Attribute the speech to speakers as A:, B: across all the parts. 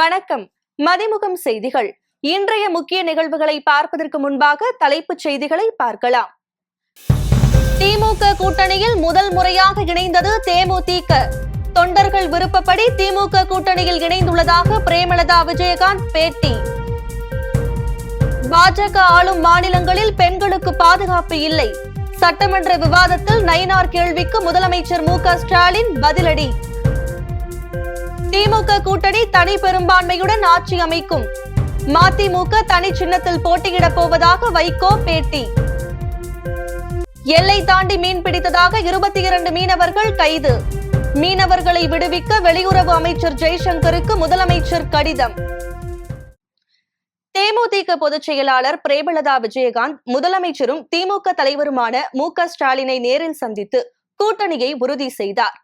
A: வணக்கம். மதிமுகம் செய்திகள். இன்றைய முக்கிய நிகழ்வுகளை பார்ப்பதற்கு முன்பாக தலைப்புச் செய்திகளை பார்க்கலாம். திமுக கூட்டணியில் முதல் முறையாக இணைந்தது தேமுதிக. தொண்டர்கள் விருப்பப்படி திமுக கூட்டணியில் இணைந்துள்ளதாக பிரேமலதா விஜயகாந்த் பேட்டி. பாஜக ஆளும் மாநிலங்களில் பெண்களுக்கு பாதுகாப்பு இல்லை. சட்டமன்ற விவாதத்தில் நயினார் கேள்விக்கு முதலமைச்சர் மு.க.ஸ்டாலின் பதிலடி. திமுக கூட்டணி தனி பெரும்பான்மையுடன் ஆட்சி அமைக்கும். மதிமுக தனி சின்னத்தில் போட்டியிடப் போவதாக வைகோ பேட்டி. எல்லை தாண்டி மீன் பிடித்ததாக 22 மீனவர்கள் கைது. மீனவர்களை விடுவிக்க வெளியுறவு அமைச்சர் ஜெய்சங்கருக்கு முதலமைச்சர் கடிதம். தேமுதிக பொதுச் செயலாளர் பிரேமலதா விஜயகாந்த் முதலமைச்சரும் திமுக தலைவருமான மு.க.ஸ்டாலினை நேரில் சந்தித்து கூட்டணியை உறுதி செய்தார்.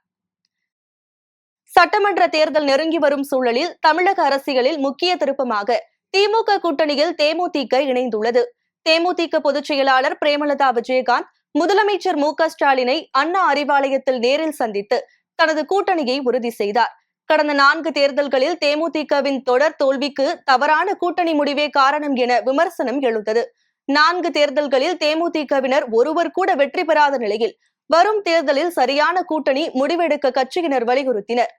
A: சட்டமன்ற தேர்தல் நெருங்கி வரும் சூழலில் தமிழக அரசியலில் முக்கிய திருப்பமாக திமுக கூட்டணியில் தேமுதிக இணைந்துள்ளது. தேமுதிக பொதுச் செயலாளர் பிரேமலதா விஜயகாந்த் முதலமைச்சர் மு.க.ஸ்டாலினை அண்ணா அறிவாலயத்தில் நேரில் சந்தித்து தனது கூட்டணியை உறுதி செய்தார். கடந்த 4 தேர்தல்களில் தேமுதிகவின் தொடர் தோல்விக்கு தவறான கூட்டணி முடிவே காரணம் என விமர்சனம் எழுந்தது. 4 தேர்தல்களில் தேமுதிகவினர் ஒருவர் கூட வெற்றி பெறாத நிலையில் வரும் தேர்தலில் சரியான கூட்டணி முடிவெடுக்க கட்சியினர் வலியுறுத்தினர்.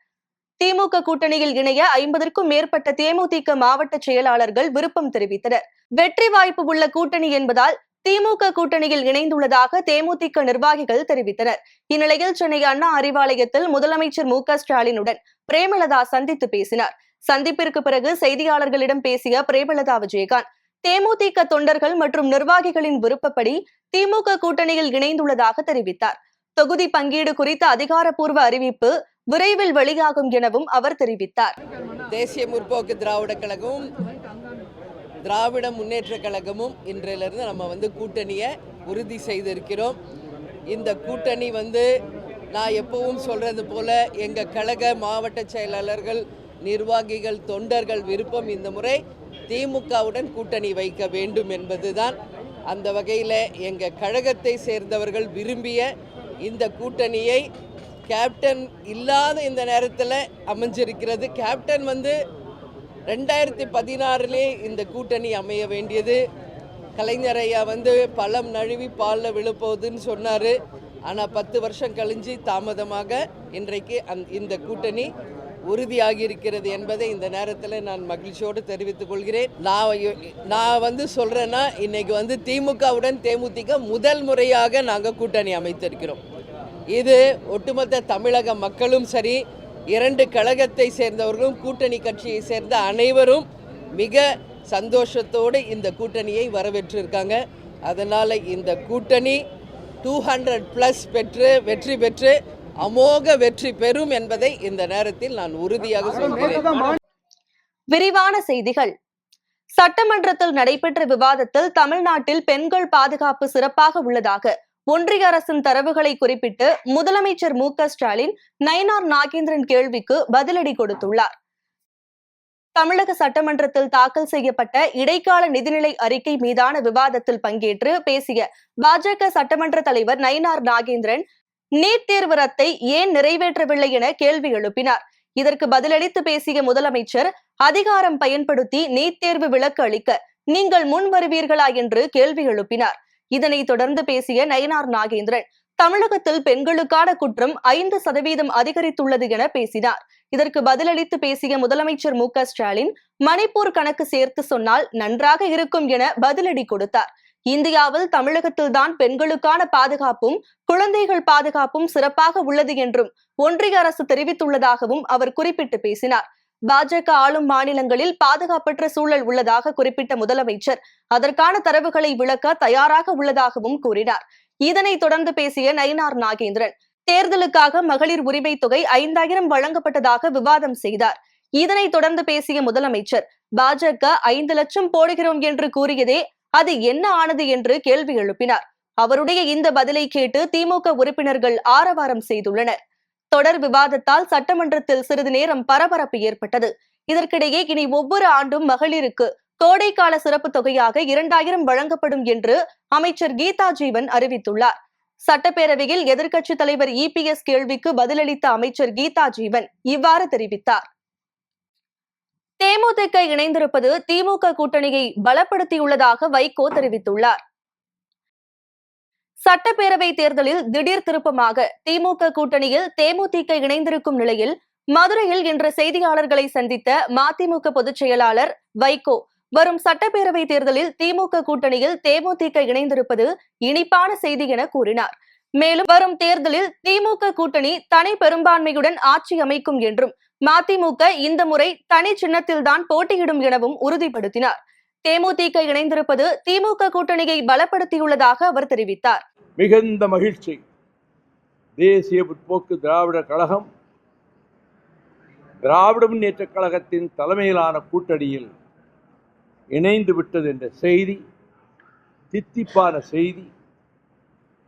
A: திமுக கூட்டணியில் இணைய 50க்கும் மேற்பட்ட தேமுதிக மாவட்ட செயலாளர்கள் விருப்பம் தெரிவித்தனர். வெற்றி வாய்ப்பு உள்ள கூட்டணி என்பதால் திமுக கூட்டணியில் இணைந்துள்ளதாக தேமுதிக நிர்வாகிகள் தெரிவித்தனர். இந்நிலையில் சென்னை அண்ணா அறிவாலயத்தில் முதலமைச்சர் மு.க.ஸ்டாலினுடன் பிரேமலதா சந்தித்து பேசினார். சந்திப்பிற்கு பிறகு செய்தியாளர்களிடம் பேசிய பிரேமலதா விஜயகாந்த் தேமுதிக தொண்டர்கள் மற்றும் நிர்வாகிகளின் விருப்பப்படி திமுக கூட்டணியில் இணைந்துள்ளதாக தெரிவித்தார். தொகுதி பங்கீடு குறித்த அதிகாரப்பூர்வ அறிவிப்பு விரைவில் வெளியாகும் எனவும் அவர் தெரிவித்தார்.
B: தேசிய முற்போக்கு திராவிட கழகமும் திராவிட முன்னேற்ற கழகமும் இன்றிலிருந்து நம்ம கூட்டணியை உறுதி செய்திருக்கிறோம். இந்த கூட்டணி நான் எப்பவும் சொல்றது போல எங்க கழக மாவட்ட செயலாளர்கள், நிர்வாகிகள், தொண்டர்கள் விருப்பம் இந்த முறை திமுகவுடன் கூட்டணி வைக்க வேண்டும் என்பதுதான். அந்த வகையில் எங்கள் கழகத்தை சேர்ந்தவர்கள் விரும்பிய இந்த கூட்டணியை கேப்டன் இல்லாத இந்த நேரத்தில் அமைஞ்சிருக்கிறது. கேப்டன் 2016 இந்த கூட்டணி அமைய வேண்டியது. கலைஞரையா பழம் நழுவி பாலில் விழுப்போகுதுன்னு சொன்னார். ஆனால் 10 வருஷம் கழிஞ்சு தாமதமாக இன்றைக்கு இந்த கூட்டணி உறுதியாகி இருக்கிறது என்பதை இந்த நேரத்தில் நான் மகிழ்ச்சியோடு தெரிவித்துக் கொள்கிறேன். நான் சொல்கிறேன்னா இன்னைக்கு திமுகவுடன் தேமுதிக முதல் முறையாக நாங்கள் கூட்டணி அமைத்திருக்கிறோம். இது ஒட்டுமொத்த தமிழக மக்களும் சரி, 2 கழகத்தை சேர்ந்தவர்களும் கூட்டணி கட்சியை சேர்ந்த அனைவரும் மிக சந்தோஷத்தோடு இந்த கூட்டணியை வரவேற்றிருக்காங்க. அதனால் இந்த கூட்டணி 200+ பெற்று வெற்றி பெற்று அமோக வெற்றி பெறும் என்பதை இந்த நேரத்தில் நான் உறுதியாக சொல்கிறேன்.
A: விரிவான செய்திகள். சட்டமன்றத்தில் நடைபெற்ற விவாதத்தில் தமிழ்நாட்டில் பெண்கள் பாதுகாப்பு சிறப்பாக உள்ளதாக ஒன்றிய அரசின் தரவுகளை குறிப்பிட்டு முதலமைச்சர் மு.க.ஸ்டாலின் நயினார் நாகேந்திரன் கேள்விக்கு பதிலடி கொடுத்துள்ளார். தமிழக சட்டமன்றத்தில் தாக்கல் செய்யப்பட்ட இடைக்கால நிதிநிலை அறிக்கை மீதான விவாதத்தில் பங்கேற்று பேசிய பாஜக சட்டமன்ற தலைவர் நயினார் நாகேந்திரன் நீட் தேர்வு ரத்தை ஏன் நிறைவேற்றவில்லை என கேள்வி எழுப்பினார். இதற்கு பதிலளித்து பேசிய முதலமைச்சர் அதிகாரம் பயன்படுத்தி நீட் தேர்வு விலக்கு அளிக்க நீங்கள் முன் வருவீர்களா என்று கேள்வி எழுப்பினார். இதனைத் தொடர்ந்து பேசிய நயினார் நாகேந்திரன் தமிழகத்தில் பெண்களுக்கான குற்றம் 5% அதிகரித்துள்ளது என பேசினார். இதற்கு பதிலளித்து பேசிய முதலமைச்சர் மு.க.ஸ்டாலின் மணிப்பூர் கணக்கு சேர்த்து சொன்னால் நன்றாக இருக்கும் என பதிலடி கொடுத்தார். இந்தியாவில் தமிழகத்தில்தான் பெண்களுக்கான பாதுகாப்பும் குழந்தைகள் பாதுகாப்பும் சிறப்பாக உள்ளது என்றும் ஒன்றிய அரசு தெரிவித்துள்ளதாகவும் அவர் குறிப்பிட்டு பேசினார். பாஜக ஆளும் மாநிலங்களில் பாதுகாப்பற்ற சூழல் உள்ளதாக குறிப்பிட்ட முதலமைச்சர் அதற்கான தரவுகளை விளக்க தயாராக உள்ளதாகவும் கூறினார். இதனைத் தொடர்ந்து பேசிய நயினார் நாகேந்திரன் தேர்தலுக்காக மகளிர் உரிமை தொகை 5000 வழங்கப்பட்டதாக விவாதம் செய்தார். இதனைத் தொடர்ந்து பேசிய முதலமைச்சர் பாஜக 5 லட்சம் போடுகிறோம் என்று கூறியதே அது என்ன ஆனது என்று கேள்வி எழுப்பினார். அவருடைய இந்த பதிலை கேட்டு திமுக உறுப்பினர்கள் ஆரவாரம் செய்துள்ளனர். தொடர் விவாதத்தால் சட்டமன்றத்தில் சிறிது நேரம் பரபரப்பு ஏற்பட்டது. இதற்கிடையே இனி ஒவ்வொரு ஆண்டும் மகளிருக்கு கோடைக்கால சிறப்பு தொகையாக 2000 வழங்கப்படும் என்று அமைச்சர் கீதா ஜீவன் அறிவித்துள்ளார். சட்டப்பேரவையில் எதிர்க்கட்சித் தலைவர் EPS கேள்விக்கு பதிலளித்த அமைச்சர் கீதா ஜீவன் இவ்வாறு தெரிவித்தார். தேமுதிக இணைந்திருப்பது திமுக கூட்டணியை பலப்படுத்தியுள்ளதாக வைகோ தெரிவித்துள்ளார். சட்டப்பேரவை தேர்தலில் திடீர் திருப்பமாக திமுக கூட்டணியில் தேமுதிக இணைந்திருக்கும் நிலையில் மதுரையில் இன்று செய்தியாளர்களை சந்தித்த மதிமுக பொதுச் செயலாளர் வைகோ வரும் சட்டப்பேரவை தேர்தலில் திமுக கூட்டணியில் தேமுதிக இணைந்திருப்பது இனிப்பான செய்தி என கூறினார். மேலும் வரும் தேர்தலில் திமுக கூட்டணி தனி பெரும்பான்மையுடன் ஆட்சி அமைக்கும் என்றும் மதிமுக இந்த முறை தனி சின்னத்தில்தான் போட்டியிடும் எனவும் உறுதிப்படுத்தினார். தேமுதிக இணைந்திருப்பது திமுக கூட்டணியை பலப்படுத்தியுள்ளதாக அவர் தெரிவித்தார்.
C: மிகுந்த மகிழ்ச்சி. தேசிய முற்போக்கு திராவிட கழகம் திராவிட முன்னேற்ற கழகத்தின் தலைமையிலான கூட்டணியில் இணைந்து விட்டது என்ற செய்தி தித்திப்பான செய்தி.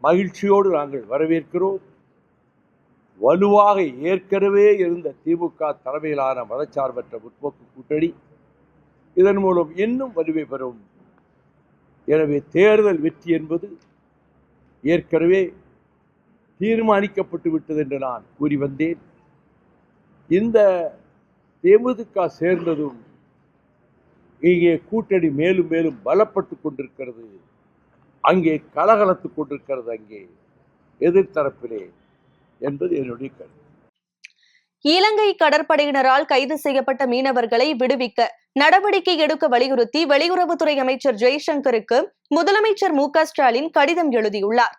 C: மகிழ்ச்சியோடு நாங்கள் வரவேற்கிறோம். வலுவாக ஏற்கனவே இருந்த திமுக தலைமையிலான மதச்சார்பற்ற முற்போக்கு கூட்டணி இதன் மூலம் இன்னும் வலுவை பெறும். எனவே தேர்தல் வெற்றி என்பது ஏற்கனவே தீர்மானிக்கப்பட்டு விட்டது என்று நான் கூறி வந்தேன். இந்த தேமுதிக சேர்ந்ததும் இங்கே கூட்டணி மேலும் மேலும் பலப்பட்டு கொண்டிருக்கிறது. அங்கே கலகலத்துக் கொண்டிருக்கிறது, அங்கே எதிர்த்தரப்பிலே என்பது என்னுடைய கருத்து.
A: இலங்கை கடற்படையினரால் கைது செய்யப்பட்ட மீனவர்களை விடுவிக்க நடவடிக்கை எடுக்க வலியுறுத்தி வெளியுறவுத்துறை அமைச்சர் ஜெய்சங்கருக்கு முதலமைச்சர் மு.க.ஸ்டாலின் கடிதம் எழுதியுள்ளார்.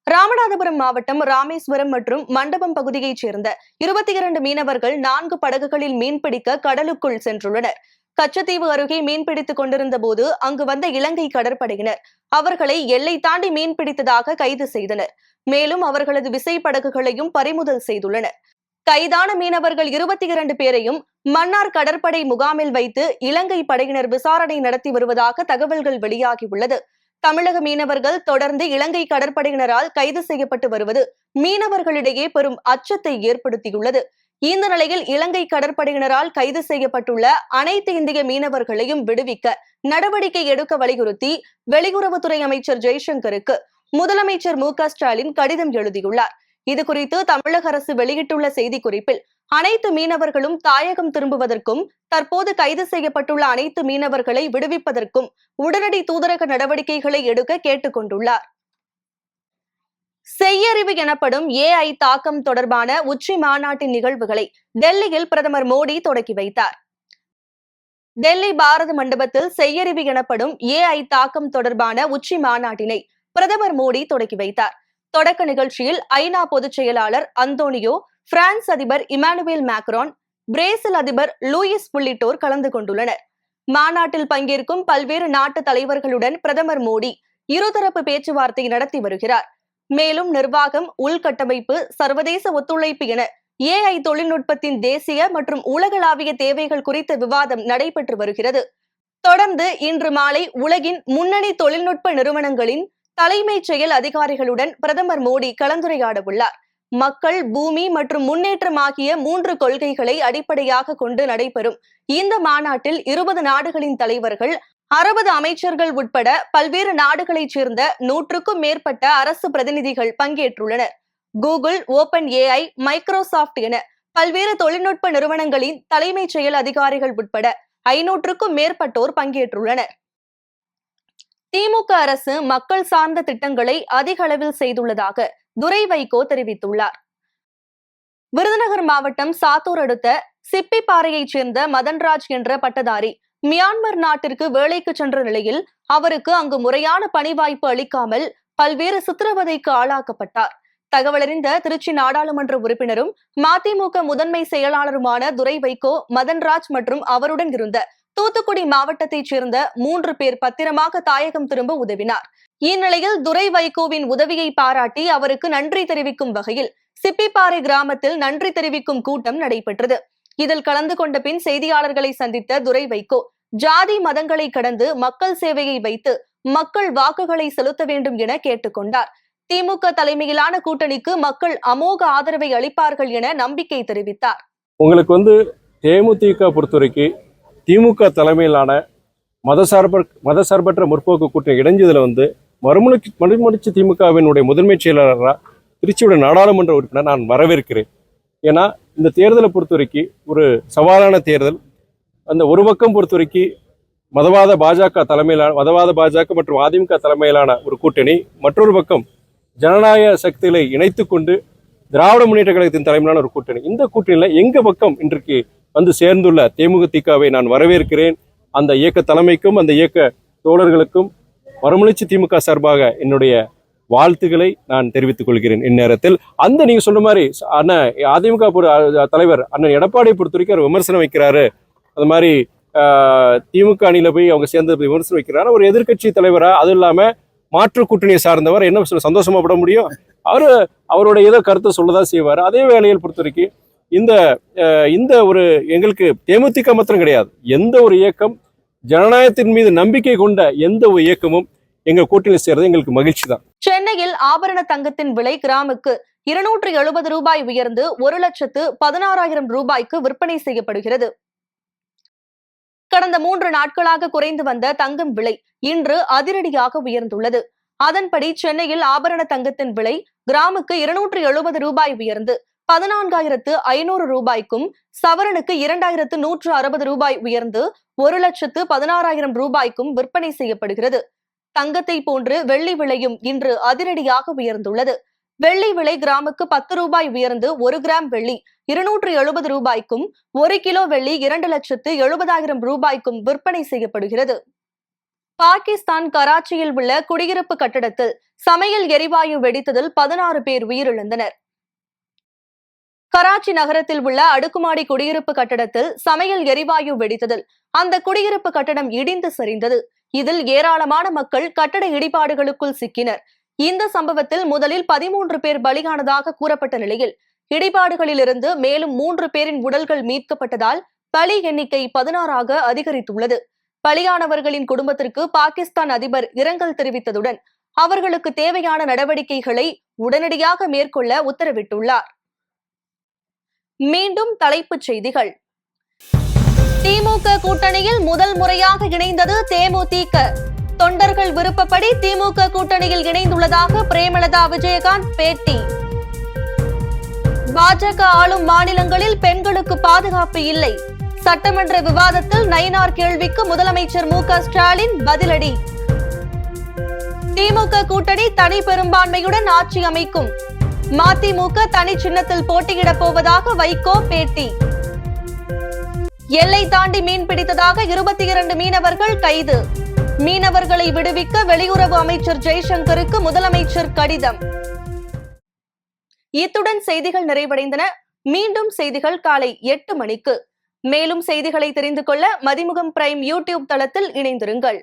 A: ராமநாதபுரம் மாவட்டம் ராமேஸ்வரம் மற்றும் மண்டபம் பகுதியைச் சேர்ந்த 22 மீனவர்கள் 4 படகுகளில் மீன்பிடிக்க கடலுக்குள் சென்றுள்ளனர். கச்சத்தீவு அருகே மீன்பிடித்துக் கொண்டிருந்த போது அங்கு வந்த இலங்கை கடற்படையினர் அவர்களை எல்லை தாண்டி மீன்பிடித்ததாக கைது செய்தனர். மேலும் அவர்களது விசைப்படகுகளையும் பறிமுதல் செய்துள்ளனர். கைதான மீனவர்கள் 22 பேரையும் மன்னார் கடற்படை முகாமில் வைத்து இலங்கை படையினர் விசாரணை நடத்தி வருவதாக தகவல்கள் வெளியாகியுள்ளது. தமிழக மீனவர்கள் தொடர்ந்து இலங்கை கடற்படையினரால் கைது செய்யப்பட்டு வருவது மீனவர்களிடையே பெரும் அச்சத்தை ஏற்படுத்தியுள்ளது. இந்த நிலையில் இலங்கை கடற்படையினரால் கைது செய்யப்பட்டுள்ள அனைத்து இந்திய மீனவர்களையும் விடுவிக்க நடவடிக்கை எடுக்க வலியுறுத்தி வெளியுறவுத்துறை அமைச்சர் ஜெய்சங்கருக்கு முதலமைச்சர் மு.க.ஸ்டாலின் கடிதம் எழுதியுள்ளார். இதுகுறித்து தமிழக அரசு வெளியிட்டுள்ள செய்திக்குறிப்பில் அனைத்து மீனவர்களும் தாயகம் திரும்புவதற்கும் தற்போது கைது செய்யப்பட்டுள்ள அனைத்து மீனவர்களை விடுவிப்பதற்கும் உடனடி தூதரக நடவடிக்கைகளை எடுக்க கேட்டுக் கொண்டுள்ளார். செய்யறிவு எனப்படும் AI தாக்கம் தொடர்பான உச்சி மாநாட்டின் நிகழ்வுகளை டெல்லியில் பிரதமர் மோடி தொடக்கி வைத்தார். டெல்லி பாரத மண்டபத்தில் செய்யறிவு எனப்படும் AI தாக்கம் தொடர்பான உச்சி மாநாட்டினை பிரதமர் மோடி தொடக்கி வைத்தார். தொடக்க நிகழ்ச்சியில் ஐநா பொதுச் செயலாளர் அந்தோனியோ, பிரான்ஸ் அதிபர் இமானுவேல் மேக்ரான், பிரேசில் அதிபர் லூயிஸ் உள்ளிட்டோர் கலந்து கொண்டுள்ளனர். மாநாட்டில் பங்கேற்கும் பல்வேறு நாட்டு தலைவர்களுடன் பிரதமர் மோடி இருதரப்பு பேச்சுவார்த்தை நடத்தி வருகிறார். மேலும் நிர்வாகம், உள்கட்டமைப்பு, சர்வதேச ஒத்துழைப்பு என AI தொழில்நுட்பத்தின் தேசிய மற்றும் உலகளாவிய தேவைகள் குறித்த விவாதம் நடைபெற்று வருகிறது. தொடர்ந்து இன்று மாலை உலகின் முன்னணி தொழில்நுட்ப நிறுவனங்களின் தலைமைச் செயல் அதிகாரிகளுடன் பிரதமர் மோடி கலந்துரையாட உள்ளார். மக்கள், பூமி மற்றும் முன்னேற்றம் ஆகிய 3 கொள்கைகளை அடிப்படையாக கொண்டு நடைபெறும் இந்த மாநாட்டில் 20 நாடுகளின் தலைவர்கள், 60 அமைச்சர்கள் உட்பட பல்வேறு நாடுகளைச் சேர்ந்த 100க்கும் மேற்பட்ட அரசு பிரதிநிதிகள் பங்கேற்றுள்ளனர். கூகுள், ஓபன் AI, மைக்ரோசாப்ட் என பல்வேறு தொழில்நுட்ப நிறுவனங்களின் தலைமைச் செயல் அதிகாரிகள் உட்பட 500க்கும் மேற்பட்டோர் பங்கேற்றுள்ளனர். திமுக அரசு மக்கள் சார்ந்த திட்டங்களை அதிக அளவில் செய்துள்ளதாக துரை வைகோ தெரிவித்துள்ளார். விருதுநகர் மாவட்டம் சாத்தூர் அடுத்த சிப்பிப்பாறையைச் சேர்ந்த மதன்ராஜ் என்ற பட்டதாரி மியான்மர் நாட்டிற்கு வேலைக்கு சென்ற நிலையில் அவருக்கு அங்கு முறையான பணி வாய்ப்பு அளிக்காமல் பல்வேறு சித்திரவதைக்கு ஆளாக்கப்பட்டார். தகவலறிந்த திருச்சி நாடாளுமன்ற உறுப்பினரும் மதிமுக முதன்மை செயலாளருமான துரை வைகோ மதன்ராஜ் மற்றும் அவருடன் இருந்த தூத்துக்குடி மாவட்டத்தைச் சேர்ந்த 3 பேர் பத்திரமாக தாயகம் திரும்ப உதவினார். இந்நிலையில் துரை வைகோவின் உதவியை பாராட்டி அவருக்கு நன்றி தெரிவிக்கும் வகையில் சிப்பிப்பாறை கிராமத்தில் நன்றி தெரிவிக்கும் கூட்டம் நடைபெற்றது. இதில் கலந்து கொண்ட பின் செய்தியாளர்களை சந்தித்த துரை வைகோ ஜாதி மதங்களை கடந்து மக்கள் சேவையை வைத்து மக்கள் வாக்குகளை செலுத்த வேண்டும் என கேட்டுக்கொண்டார். திமுக தலைமையிலான கூட்டணிக்கு மக்கள் அமோக ஆதரவை அளிப்பார்கள் என நம்பிக்கை தெரிவித்தார்.
D: உங்களுக்கு தேமுதிக பொறுத்தவரைக்கும் திமுக தலைமையிலான மதசார்பற்ற முற்போக்கு கூட்டணி இணைஞ்சதில் மறுமலர்ச்சி திமுகவினுடைய முதன்மை செயலாளராக திருச்சியோட நாடாளுமன்ற உறுப்பினர் நான் வரவேற்கிறேன். ஏன்னா இந்த தேர்தலை பொறுத்த வரைக்கும் ஒரு சவாலான தேர்தல். அந்த ஒரு பக்கம் பொறுத்த வரைக்கும் மதவாத பாஜக மற்றும் அதிமுக தலைமையிலான ஒரு கூட்டணி, மற்றொரு பக்கம் ஜனநாயக சக்திகளை இணைத்து கொண்டு திராவிட முன்னேற்ற கழகத்தின் தலைமையிலான ஒரு கூட்டணி. இந்த கூட்டணியில் எங்க பக்கம் இன்றைக்கு வந்து சேர்ந்துள்ள தேமுதிகவை நான் வரவேற்கிறேன். அந்த இயக்க தலைமைக்கும் அந்த இயக்க தோழர்களுக்கும் மறுமலர்ச்சி திமுக சார்பாக என்னுடைய வாழ்த்துக்களை நான் தெரிவித்துக் கொள்கிறேன். இந்நேரத்தில் அந்த நீங்க சொன்ன மாதிரி அண்ணன் அதிமுக தலைவர் அண்ணன் எடப்பாடியை பொறுத்த வரைக்கும் அவர் விமர்சனம் வைக்கிறாரு. அது மாதிரி திமுக அணியில போய் அவங்க சேர்ந்து விமர்சனம் வைக்கிறாரு. ஒரு எதிர்க்கட்சி தலைவரா, அது இல்லாம மாற்று கூட்டணியை சார்ந்தவர் என்ன சந்தோஷமா பட முடியும்? அவருடைய ஏதோ கருத்தை சொல்லதான் செய்வார். அதே வேளையில் பொறுத்த வரைக்கும் இந்த ஒரு எங்களுக்கு தேமுதிக மாத்திரம் கிடையாது, எந்த ஒரு இயக்கம் ஜனநாயகத்தின் மீது நம்பிக்கை கொண்ட எந்த ஒரு இயக்கமும் எங்க கூட்டணியில் சேர்றது எங்களுக்கு மகிழ்ச்சி தான்.
A: சென்னையில் ஆபரண தங்கத்தின் விலை கிராமுக்கு 270 ரூபாய் உயர்ந்து 1,16,000 ரூபாய்க்கு விற்பனை செய்யப்படுகிறது. கடந்த 3 நாட்களாக குறைந்து வந்த தங்கம் விலை இன்று அதிரடியாக உயர்ந்துள்ளது. அதன்படி சென்னையில் ஆபரண தங்கத்தின் விலை கிராமுக்கு 270 ரூபாய் உயர்ந்து 14,500 ரூபாய்க்கும், சவரனுக்கு 2,160 ரூபாய் உயர்ந்து 1,16,000 ரூபாய்க்கும் விற்பனை செய்யப்படுகிறது. தங்கத்தை போன்று வெள்ளி விலையும் இன்று அதிரடியாக உயர்ந்துள்ளது. வெள்ளி விலை கிராமுக்கு 10 ரூபாய் உயர்ந்து 1 கிராம் வெள்ளி 270 ரூபாய்க்கும், 1 கிலோ வெள்ளி 2,70,000 ரூபாய்க்கும் விற்பனை செய்யப்படுகிறது. பாகிஸ்தான் கராச்சியில் உள்ள குடியிருப்பு கட்டடத்தில் சமையல் எரிவாயு வெடித்ததில் 16 பேர் உயிரிழந்தனர். கராச்சி நகரத்தில் உள்ள அடுக்குமாடி குடியிருப்பு கட்டடத்தில் சமையல் எரிவாயு வெடித்ததில் அந்த குடியிருப்பு கட்டடம் இடிந்து சரிந்தது. இதில் ஏராளமான மக்கள் கட்டட இடிபாடுகளுக்குள் சிக்கினர். இந்த சம்பவத்தில் முதலில் 13 பேர் பலியானதாக கூறப்பட்ட நிலையில் இடிபாடுகளிலிருந்து மேலும் 3 பேரின் உடல்கள் மீட்கப்பட்டதால் பலி எண்ணிக்கை 16ஆக அதிகரித்துள்ளது. பலியானவர்களின் குடும்பத்திற்கு பாகிஸ்தான் அதிபர் இரங்கல் தெரிவித்ததுடன் அவர்களுக்கு தேவையான நடவடிக்கைகளை உடனடியாக மேற்கொள்ள உத்தரவிட்டுள்ளார். மீண்டும் தலைப்புச் செய்திகள். திமுக கூட்டணியில் முதல் முறையாக இணைந்தது தேமுதிக. தொண்டர்கள் விருப்பப்படி திமுக கூட்டணியில் இணைந்துள்ளதாக பிரேமலதா விஜயகாந்த் பேட்டி. பாஜக ஆளும் மாநிலங்களில் பெண்களுக்கு பாதுகாப்பு இல்லை. சட்டமன்ற விவாதத்தில் நயினார் கேள்விக்கு முதலமைச்சர் மு.க. ஸ்டாலின் பதிலடி. திமுக கூட்டணி தனி பெரும்பான்மையுடன் ஆட்சி அமைக்கும். மதிமுக தனி சின்னத்தில் போட்டியிடப் போவதாக வைகோ பேட்டி. எல்லை தாண்டி மீன் பிடித்ததாக 22 மீனவர்கள் கைது. மீனவர்களை விடுவிக்க வெளியுறவு அமைச்சர் ஜெய்சங்கருக்கு முதலமைச்சர் கடிதம். இத்துடன் செய்திகள் நிறைவடைந்தன. மீண்டும் செய்திகள் காலை 8 மணிக்கு. மேலும் செய்திகளை தெரிந்து கொள்ள மதிமுகம் பிரைம் யூடியூப் தளத்தில் இணைந்திருங்கள்.